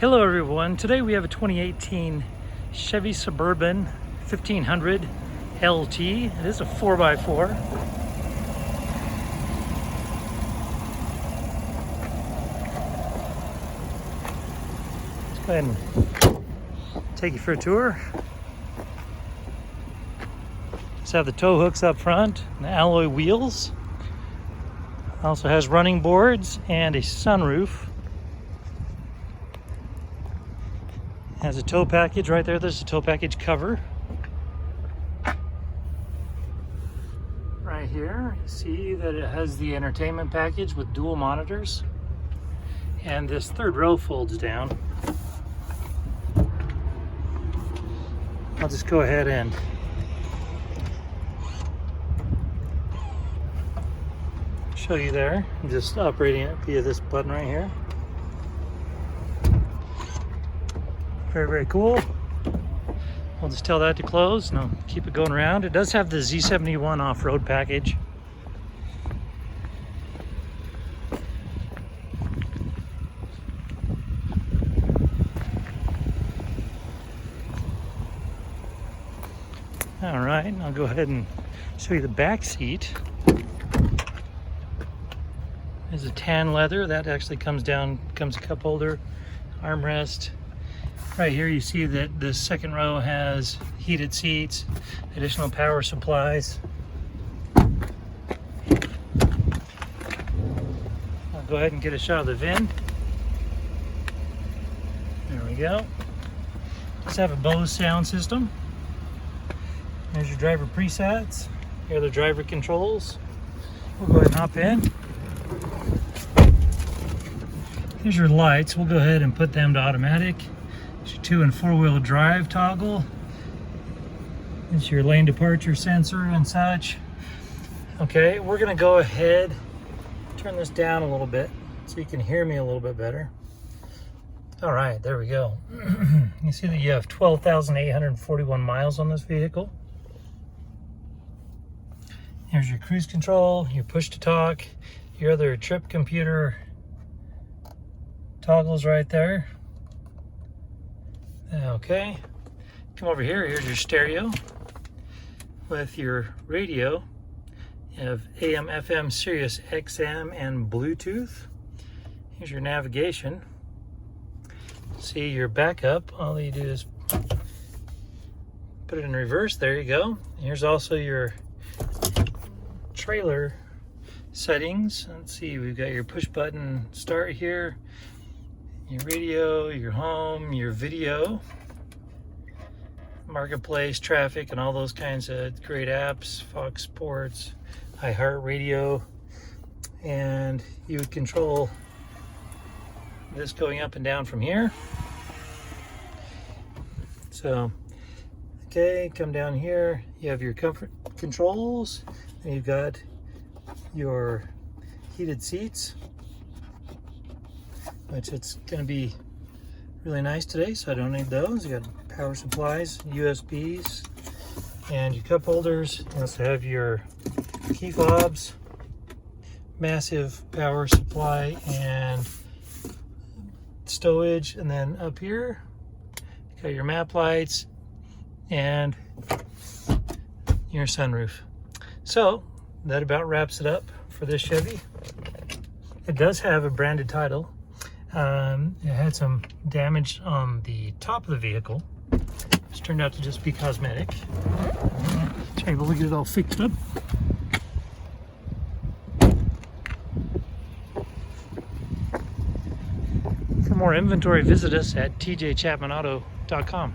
Hello everyone, today we have a 2018 Chevy Suburban 1500 LT. It is a 4x4. Let's go ahead and take you for a tour. Let's have the tow hooks up front and the alloy wheels. Also has running boards and a sunroof. Has a tow package right there. There's a tow package cover. Right here, you see that it has the entertainment package with dual monitors. And this third row folds down. I'll just go ahead and show you there. I'm just operating it via this button right here. Very, very cool. We'll just tell that to close and I'll keep it going around. It does have the Z71 off-road package. All right, I'll go ahead and show you the back seat. There's a tan leather that actually comes down, comes a cup holder, armrest. Right here you see that the second row has heated seats, additional power supplies. I'll go ahead and get a shot of the VIN. There we go. Just have a Bose sound system. There's your driver presets. Here are the driver controls. We'll go ahead and hop in. Here's your lights. We'll go ahead and put them to automatic. Your 2- and 4-wheel drive toggle. It's your lane departure sensor and such. Okay, we're gonna go ahead, turn this down a little bit so you can hear me a little bit better. All right, there we go. You see that you have 12,841 miles on this vehicle. Here's your cruise control, your push to talk, your other trip computer toggles right there. Okay, come over here. Here's your stereo with your radio. You have AM, FM, Sirius XM, and Bluetooth. Here's your navigation. See your backup. All you do is put it in reverse. There you go. Here's also your trailer settings. Let's see, we've got your push button start here. Your radio, your home, your video, marketplace, traffic, and all those kinds of great apps, Fox Sports, iHeartRadio, and you would control this going up and down from here. So, okay, come down here, you have your comfort controls, and you've got your heated seats, which it's going to be really nice today, so I don't need those. You got power supplies, USBs, and your cup holders. You also have your key fobs, massive power supply and stowage, and then up here you got your map lights and your sunroof. So that about wraps it up for this Chevy. It does have a branded title. It had some damage on the top of the vehicle, which turned out to just be cosmetic. So able to get it all fixed up. For more inventory, visit us at tjchapmanauto.com.